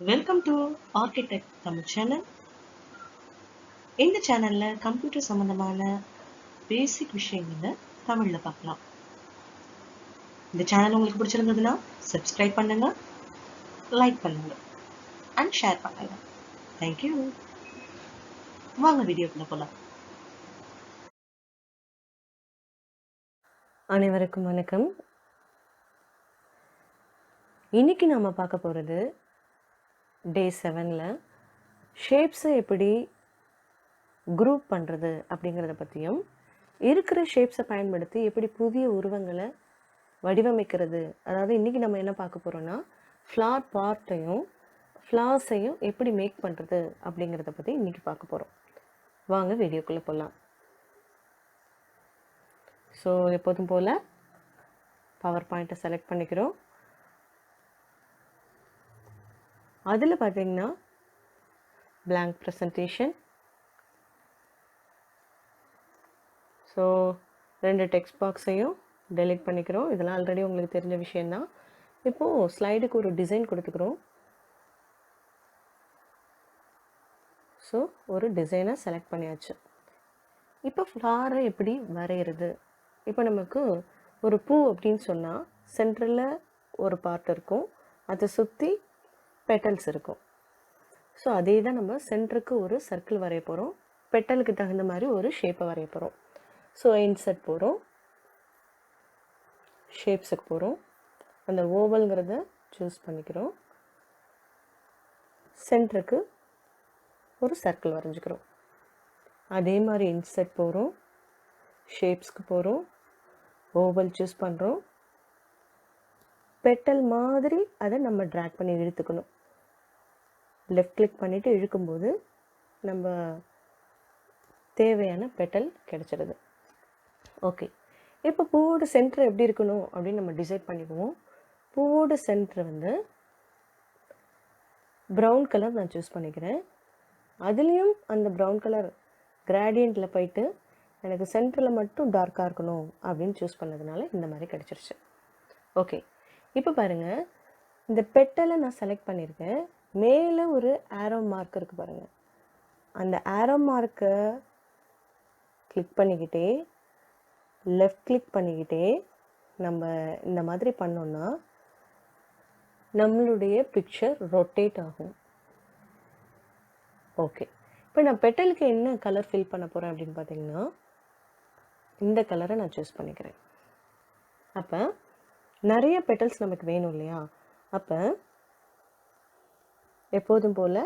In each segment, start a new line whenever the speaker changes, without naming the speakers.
Welcome to architect Tamil channel. இந்த சேனல்ல computer சம்பந்தமான பேசிக் விஷயங்களை தமிழ்ல பார்க்கலாம். இந்த சேனல் உங்களுக்கு பிடிச்சிருந்ததுன்னா சப்ஸ்கிரைப் பண்ணுங்க, லைக் பண்ணுங்க அண்ட் ஷேர் பண்ணுங்க. தேங்க்யூ. வாங்க வீடியோக்குள்ள போலாம்.
அனைவருக்கும் வணக்கம். இன்னைக்கு நம்ம பார்க்க போகிறது டே 7ல் ஷேப்ஸை எப்படி குரூப் பண்ணுறது அப்படிங்கிறத பற்றியும், இருக்கிற ஷேப்ஸை பயன்படுத்தி எப்படி புதிய உருவங்களை வடிவமைக்கிறது, அதாவது இன்றைக்கி நம்ம என்ன பார்க்க போகிறோன்னா ஃப்ளார் பார்ட்டையும் ஃப்ளார்ஸையும் எப்படி மேக் பண்ணுறது அப்படிங்கிறத பற்றி இன்றைக்கி பார்க்க போகிறோம். வாங்க வீடியோக்குள்ளே போகலாம். ஸோ எப்போதும் போல் பவர் பாயிண்ட்டை செலக்ட் பண்ணிக்கிறோம். அதில் பார்த்தீங்கன்னா blank ப்ரெசன்டேஷன். ஸோ 2 டெக்ஸ்ட் பாக்ஸையும் டெலீட் பண்ணிக்கிறோம். இதெல்லாம் ஆல்ரெடி உங்களுக்கு தெரிஞ்ச விஷயந்தான். இப்போது ஸ்லைடுக்கு ஒரு டிசைன் கொடுத்துக்கிறோம். ஸோ ஒரு டிசைனை செலக்ட் பண்ணியாச்சு. இப்போ ஃப்ளாரை எப்படி வரைகிறது? இப்போ நமக்கு ஒரு பூ அப்படின்னு சொன்னால் சென்டரில் ஒரு பார்ட் இருக்கும், அதை சுற்றி பெட்டல்ஸ் இருக்கும். ஸோ அதே தான் நம்ம சென்டருக்கு ஒரு சர்க்கிள் வரைய போகிறோம், பெட்டலுக்கு தகுந்த மாதிரி ஒரு ஷேப்பை வரைய போகிறோம். ஸோ இன்சர்ட் போகிறோம், ஷேப்ஸுக்கு போகிறோம், அந்த ஓவல்ங்கிறத சூஸ் பண்ணிக்கிறோம், சென்டருக்கு ஒரு சர்க்கிள் வரைஞ்சிக்கிறோம். அதே மாதிரி இன்சர்ட் போகிறோம், ஷேப்ஸ்க்கு போகிறோம், ஓவல் சூஸ் பண்ணுறோம், பெட்டல் மாதிரி அதை நம்ம ட்ராக் பண்ணி இழுத்துக்கணும். லெஃப்ட் கிளிக் பண்ணிவிட்டு இழுக்கும்போது நம்ம தேவையான பெட்டல் கிடச்சிடுது. ஓகே, இப்போ பூவோட சென்டர் எப்படி இருக்கணும் அப்படின்னு நம்ம டிசைட் பண்ணிக்குவோம். பூவோட சென்டர் வந்து ப்ரௌன் கலர் நான் சூஸ் பண்ணிக்கிறேன். அதுலேயும் அந்த ப்ரௌன் கலர் கிராடியண்ட்டில் போயிட்டு எனக்கு சென்டரில் மட்டும் டார்க்காக இருக்கணும் அப்படின்னு சூஸ் பண்ணதுனால இந்த மாதிரி கிடச்சிருச்சு. ஓகே, இப்போ பாருங்கள், இந்த பெட்டலை நான் செலக்ட் பண்ணியிருக்கேன். மேலே ஒரு ஆரோ மார்க் இருக்குது பாருங்கள். அந்த ஆரோ மார்க்கை கிளிக் பண்ணிக்கிட்டே லெஃப்ட் கிளிக் பண்ணிக்கிட்டே நம்ம இந்த மாதிரி பண்ணோன்னா நம்மளுடைய பிக்சர் ரொட்டேட் ஆகும். ஓகே, இப்போ நான் பெட்டலுக்கு என்ன கலர் ஃபில் பண்ண போகிறேன் அப்படின்னு பார்த்தீங்கன்னா இந்த கலரை நான் சூஸ் பண்ணிக்கிறேன். அப்போ நிறைய பெட்டல்ஸ் நமக்கு வேணும் இல்லையா? அப்போ எப்போதும் போல்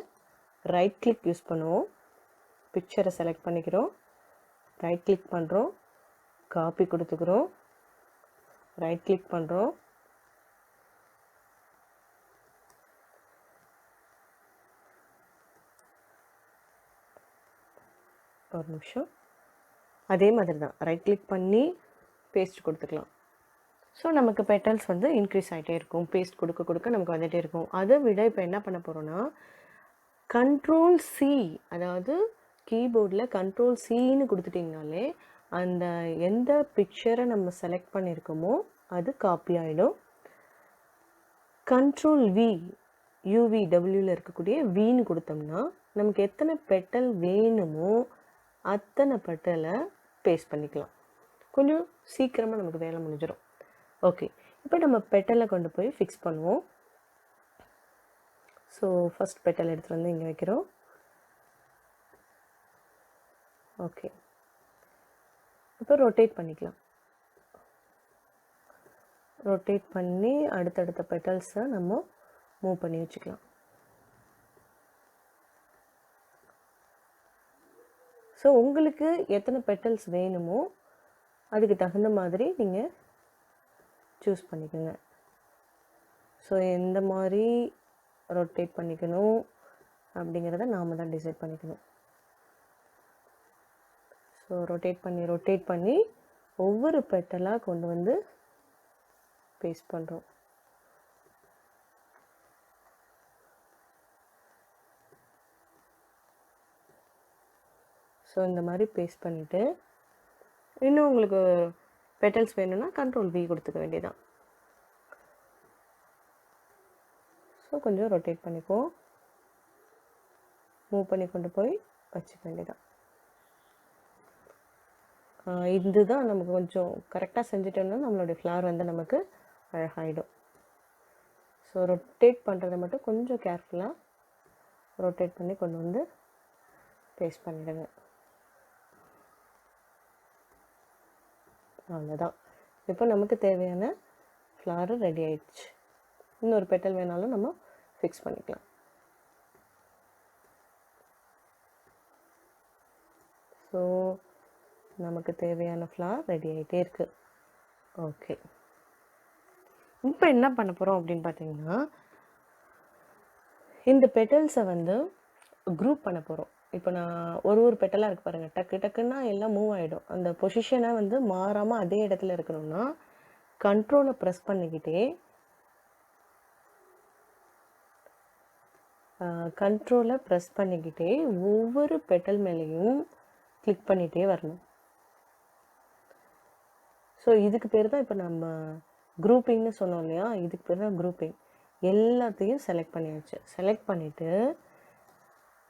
ரைட் கிளிக் யூஸ் பண்ணுவோம், பிக்சரை செலக்ட் பண்ணிக்கிறோம், ரைட் கிளிக் பண்ணுறோம், காப்பி கொடுத்துக்கிறோம், ரைட் கிளிக் பண்ணுறோம், ஒரு நிமிஷம், அதே மாதிரி தான் ரைட் கிளிக் பண்ணி பேஸ்ட் கொடுத்துக்கலாம். ஸோ நமக்கு பெட்டல்ஸ் வந்து இன்க்ரீஸ் ஆகிட்டே இருக்கும், பேஸ்ட் கொடுக்க கொடுக்க நமக்கு வந்துகிட்டே இருக்கும். அதை விட இப்போ என்ன பண்ண போகிறோன்னா கண்ட்ரோல் சி, அதாவது கீபோர்டில் கண்ட்ரோல் சின்னு கொடுத்துட்டிங்கனாலே அந்த எந்த பிக்சரை நம்ம செலக்ட் பண்ணியிருக்கோமோ அது காப்பி ஆகிடும். கண்ட்ரோல் வி, யூவிடபிள்யூவில் இருக்கக்கூடிய வின்னு கொடுத்தோம்னா நமக்கு எத்தனை பெட்டல் வேணுமோ அத்தனை பெட்டலை பேஸ்ட் பண்ணிக்கலாம். கொஞ்சம் சீக்கிரமாக நமக்கு வேலை முடிஞ்சிடும். ஓகே, இப்போ நம்ம பெட்டலை கொண்டு போய் ஃபிக்ஸ் பண்ணுவோம். ஸோ ஃபஸ்ட் பெட்டல் எடுத்துகிட்டு வந்து இங்கே வைக்கிறோம். ஓகே, இப்போ ரொட்டேட் பண்ணிக்கலாம். ரொட்டேட் பண்ணி அடுத்தடுத்த பெட்டல்ஸை நம்ம மூவ் பண்ணி வச்சுக்கலாம். ஸோ உங்களுக்கு எத்தனை பெட்டல்ஸ் வேணுமோ அதுக்கு தகுந்த மாதிரி நீங்கள் சூஸ் பண்ணிக்கோங்க. ஸோ எந்த மாதிரி ரொட்டேட் பண்ணிக்கணும் அப்படிங்கிறத நாம் தான் டிசைட் பண்ணிக்கணும். ஸோ ரொட்டேட் பண்ணி ஒவ்வொரு பெட்டலாக கொண்டு வந்து பேஸ்ட் பண்ணுறோம். ஸோ இந்த மாதிரி பேஸ்ட் பண்ணிவிட்டு இன்னும் உங்களுக்கு பெட்டல்ஸ் வேணும்னா கண்ட்ரோல் வி கொடுத்துக்க வேண்டியதான். ஸோ கொஞ்சம் ரொட்டேட் பண்ணிக்குவோம். மூவ் பண்ணி கொண்டு போய் வச்சுக்க வேண்டியதான். இதுதான் நமக்கு கொஞ்சம் கரெக்டாக செஞ்சுட்டோம்னா நம்மளுடைய ஃப்ளவர் வந்து நமக்கு அழகாயிடும். ஸோ ரொட்டேட் பண்ணுறதை மட்டும் கொஞ்சம் கேர்ஃபுல்லாக ரொட்டேட் பண்ணி கொண்டு வந்து பேஸ்ட் பண்ணிவிடுங்க. அவ்வளோதான். இப்போ நமக்கு தேவையான ஃப்ளவர் ரெடி ஆயிடுச்சு. இன்னொரு பெட்டல் வேணாலும் நம்ம ஃபிக்ஸ் பண்ணிக்கலாம். ஸோ நமக்கு தேவையான ஃப்ளவர் ரெடி ஆகிட்டே இருக்குது. ஓகே, இப்போ என்ன பண்ண போகிறோம் அப்படின்னு பார்த்தீங்கன்னா, இந்த பெட்டல்ஸை வந்து குரூப் பண்ண போகிறோம். இப்போ நான் ஒரு பெட்டலாக இருக்குது பாருங்கள், டக்கு டக்குன்னா எல்லாம் மூவ் ஆகிடும். அந்த பொசிஷனை வந்து மாறாமல் அதே இடத்துல இருக்கணும்னா கண்ட்ரோலை ப்ரெஸ் பண்ணிக்கிட்டே ஒவ்வொரு பெட்டல் மேலேயும் கிளிக் பண்ணிகிட்டே வரணும். ஸோ இதுக்கு பேர் தான் இப்போ நம்ம குரூப்பிங்னு சொன்னோம் இல்லையா, இதுக்கு பேர் தான் குரூப்பிங். எல்லாத்தையும் செலக்ட் பண்ணியாச்சு. செலக்ட் பண்ணிவிட்டு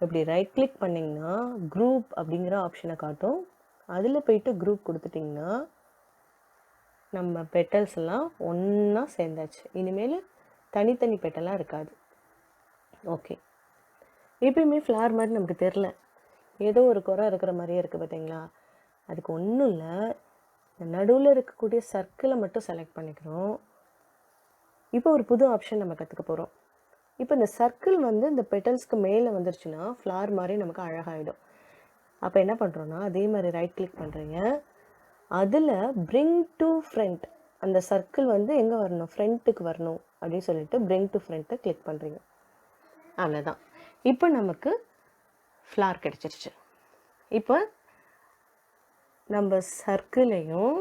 இப்படி ரைட் கிளிக் பண்ணிங்கன்னா குரூப் அப்படிங்கிற ஆப்ஷனை காட்டும். அதில் போயிட்டு குரூப் கொடுத்துட்டிங்கன்னா நம்ம பெட்டல்ஸ் எல்லாம் ஒன்றா சேர்ந்தாச்சு. இனிமேல் தனித்தனி பெட்டலாக இருக்காது. ஓகே, எப்பயுமே ஃப்ளவர் மாதிரி நமக்கு தெரில, ஏதோ ஒரு குறை இருக்கிற மாதிரியே இருக்குது பார்த்தீங்களா. அதுக்கு ஒன்றும் இல்லை, நடுவில் இருக்கக்கூடிய சர்க்கிளை மட்டும் செலக்ட் பண்ணிக்கிறோம். இப்போ ஒரு புது ஆப்ஷன் நம்ம கற்றுக்க போகிறோம். இப்போ இந்த சர்க்கிள் வந்து இந்த பெட்டல்ஸ்க்கு மேலே வந்துருச்சுன்னா ஃப்ளவர் மாதிரி நமக்கு அழகாகிடும். அப்போ என்ன பண்ணுறோன்னா, அதே மாதிரி ரைட் கிளிக் பண்ணுறீங்க, அதில் பிரிங் டு ஃப்ரண்ட், அந்த சர்க்கிள் வந்து எங்கே வரணும், ஃப்ரண்ட்டுக்கு வரணும் அப்படின்னு சொல்லிட்டு பிரிங் டு ஃப்ரண்ட்டை கிளிக் பண்ணுறீங்க. அவ்வளோதான். இப்போ நமக்கு ஃப்ளவர் கிடச்சிருச்சு. இப்போ நம்ம சர்க்கிளையும்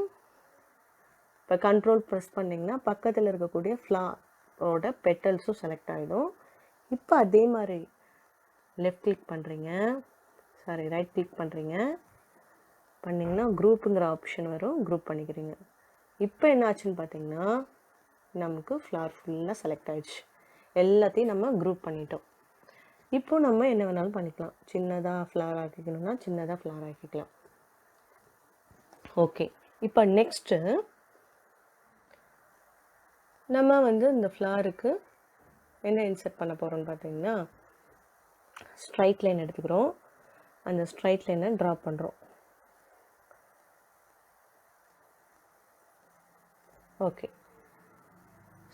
இப்போ கண்ட்ரோல் ப்ரெஸ் பண்ணிங்கன்னா பக்கத்தில் இருக்கக்கூடிய ஃப்ளவரோட பெட்டல்ஸும் செலக்ட் ஆகிடும். இப்போ அதே மாதிரி லெஃப்ட் கிளிக் பண்ணுறீங்க, ரைட் கிளிக் பண்ணிங்கன்னா குரூப்புங்கிற ஆப்ஷன் வரும், குரூப் பண்ணிக்கிறீங்க. இப்போ என்ன ஆச்சுன்னு பார்த்தீங்கன்னா நமக்கு ஃப்ளவர் ஃபுல்லாக செலக்ட் ஆகிடுச்சு. எல்லாத்தையும் நம்ம குரூப் பண்ணிட்டோம். இப்போ நம்ம என்ன வேணாலும் பண்ணிக்கலாம். சின்னதாக ஃப்ளவர் ஆக்கிக்கணும்னா சின்னதாக ஃப்ளவர் ஆக்கிக்கலாம். ஓகே, இப்போ நெக்ஸ்ட்டு நம்ம வந்து இந்த ஃப்ளவருக்கு என்ன இன்சர்ட் பண்ண போகிறோம்னு பார்த்தீங்கன்னா, ஸ்ட்ரைட் லைன் எடுத்துக்கிறோம். அந்த ஸ்ட்ரைட் லைனை ட்ரா பண்ணுறோம். ஓகே,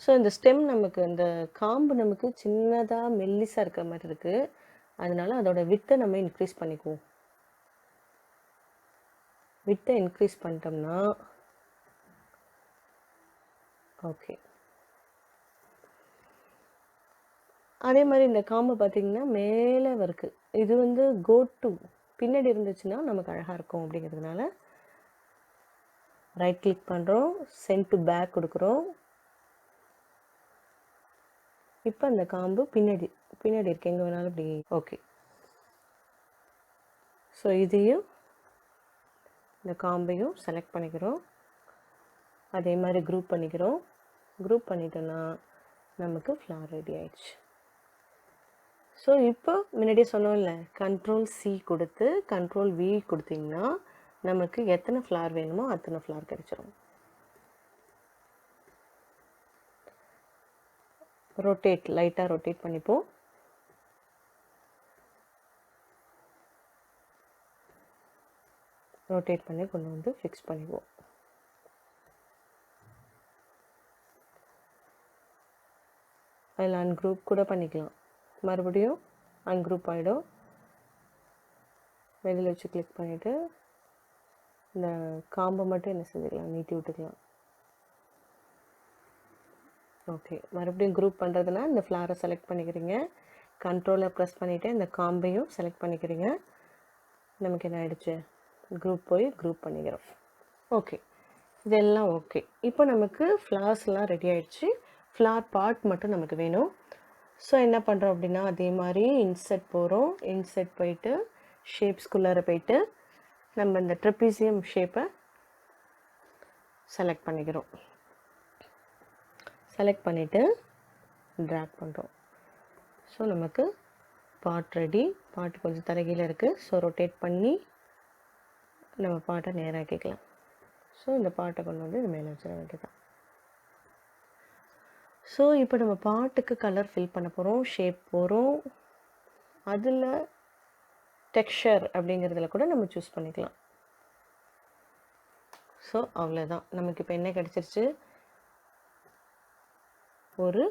ஸோ இந்த ஸ்டெம் நமக்கு, இந்த காம்பு நமக்கு சின்னதாக மெல்லிஸாக இருக்கிற மாதிரி இருக்குது. அதனால அதோட வித்தை நம்ம இன்க்ரீஸ் பண்ணிக்குவோம். வித்தை இன்க்ரீஸ் பண்ணிட்டோம்னா ஓகே. அதே மாதிரி இந்த காம்பு பார்த்திங்கன்னா மேலே இருக்குது. இது வந்து கோ டு பின்னாடி இருந்துச்சுன்னா நமக்கு அழகாக இருக்கும். அப்படிங்கிறதுனால ரைட் கிளிக் பண்ணுறோம், சென்ட் டு பேக் கொடுக்குறோம். இப்போ அந்த காம்பு பின்னாடி இருக்கு, எங்கே வேணாலும் இப்படி. ஓகே, ஸோ இதையும் இந்த காம்பையும் செலக்ட் பண்ணிக்கிறோம். அதே மாதிரி குரூப் பண்ணிக்கிறோம். குரூப் பண்ணிட்டோன்னா நமக்கு ஃப்ளவர் ரெடி ஆயிடுச்சு. ஸோ இப்போ முன்னாடியே சொன்னோம்ல, கண்ட்ரோல் C கொடுத்து கண்ட்ரோல் V கொடுத்திங்கன்னா நமக்கு எத்தனை ஃப்ளவர் வேணுமோ அத்தனை ஃப்ளவர் கிடைச்சிரும். ரொட்டேட், லைட்டாக ரொட்டேட் பண்ணிப்போம். ரொட்டேட் பண்ணி கொண்டு வந்து ஃபிக்ஸ் பண்ணிக்குவோம். அதில் அன்குரூப் கூட பண்ணிக்கலாம். மறுபடியும் அன்குரூப் ஆகிடும். வெளியில் வச்சு கிளிக் பண்ணிவிட்டு இந்த காம்பை மட்டும் என்ன செஞ்சுக்கலாம், நீட்டி விட்டுக்கலாம். ஓகே, மறுபடியும் குரூப் பண்ணுறதுனா இந்த ஃப்ளவரை செலக்ட் பண்ணிக்கிறீங்க, கண்ட்ரோலை ப்ரெஸ் பண்ணிவிட்டு இந்த காம்பையும் செலக்ட் பண்ணிக்கிறீங்க. நமக்கு என்ன ஆகிடுச்சு, குரூப் போய் குரூப் பண்ணிக்கிறோம். ஓகே, இதெல்லாம் ஓகே. இப்போ நமக்கு ஃப்ளவர்ஸ்லாம் ரெடி ஆகிடுச்சு. ஃப்ளவர் பார்ட் மட்டும் நமக்கு வேணும். ஸோ என்ன பண்ணுறோம் அப்படின்னா, அதே மாதிரி இன்செர்ட் போகிறோம். இன்செர்ட் போயிட்டு ஷேப்ஸ்குள்ளார போயிட்டு நம்ம இந்த ட்ரெப்பீசியம் ஷேப்பை செலக்ட் பண்ணிக்கிறோம். செலக்ட் பண்ணிவிட்டு ட்ராக் பண்ணுறோம். ஸோ நமக்கு பாட் ரெடி. பாட்டு கொஞ்சம் தரகீழ இருக்குது. ஸோ ரொட்டேட் பண்ணி நம்ம பாட்டை நேராக்கிக்கலாம். ஸோ இந்த பாட்டை கொண்டு வந்து இது மேலே வச்சிட வேண்டியதான். ஸோ இப்போ நம்ம பாட்டுக்கு கலர் ஃபில் பண்ண போகிறோம், ஷேப் போகிறோம். அதில் டெக்ஸ்சர் அப்படிங்கிறதுல கூட நம்ம சூஸ் பண்ணிக்கலாம். ஸோ அவ்வளோதான். நமக்கு இப்போ என்ன கிடச்சிருச்சு, ஒரு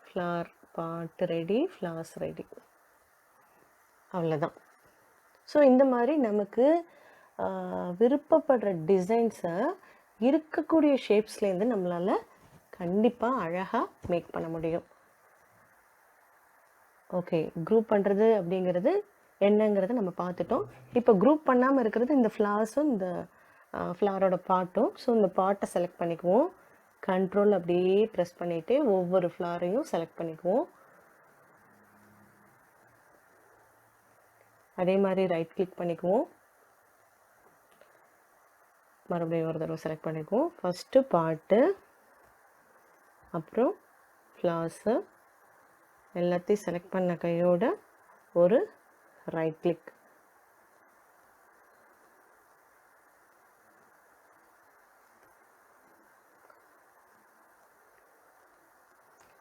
flower pot ready, flowers ready. அவ்வளோதான். ஸோ இந்த மாதிரி நமக்கு விருப்பப்படுற டிசைன்ஸை இருக்கக்கூடிய ஷேப்ஸ்லேருந்து நம்மளால் கண்டிப்பாக அழகாக மேக் பண்ண முடியும். ஓகே, குரூப் பண்ணுறது அப்படிங்கிறது என்னங்கிறத நம்ம பார்த்துட்டோம். இப்போ குரூப் பண்ணாமல் இருக்கிறது இந்த ஃப்ளார்ஸும் இந்த ஃப்ளாரோட பாட்டும். ஸோ இந்த பாட்டை செலக்ட் பண்ணிக்குவோம். கண்ட்ரோல் அப்படியே ப்ரெஸ் பண்ணிவிட்டு ஒவ்வொரு ஃப்ளாரையும் செலக்ட் பண்ணிக்குவோம். அதே மாதிரி ரைட் கிளிக் பண்ணிக்குவோம். மறுபடியும் ஒரு தடவை செலக்ட் பண்ணிக்குவோம். ஃபஸ்ட்டு பாட்டு, அப்புறம் ஃப்ளார்ஸு எல்லாத்தையும் செலக்ட் பண்ண கையோட ஒரு ரைட் கிளிக்.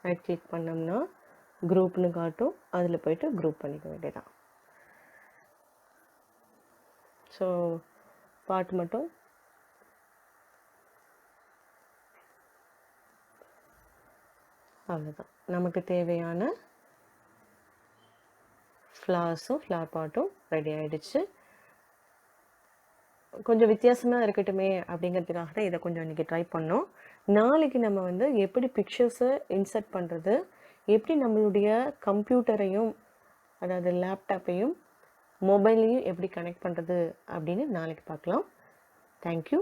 ரைட் கிளிக் பண்ணோம்னா குரூப்னு காட்டும். அதில் போய்ட்டு குரூப் பண்ணிக்க வேண்டியதான். ஸோ பாட்டு மட்டும் அவ்வளோதான். நமக்கு தேவையான ஃப்ளார்ஸும் ஃப்ளார் பாட்டும் ரெடி ஆகிடுச்சு. கொஞ்சம் வித்தியாசமாக இருக்கட்டுமே அப்படிங்கிறதுக்காக தான் இதை கொஞ்சம் இன்றைக்கி ட்ரை பண்ணோம். நாளைக்கு நம்ம வந்து எப்படி பிக்சர்ஸை இன்சர்ட் பண்ணுறது, எப்படி நம்மளுடைய கம்ப்யூட்டரையும் அதாவது லேப்டாப்பையும் மொபைலையும் எப்படி கனெக்ட் பண்ணுறது அப்படின்னு நாளைக்கு பார்க்கலாம். தேங்க்யூ.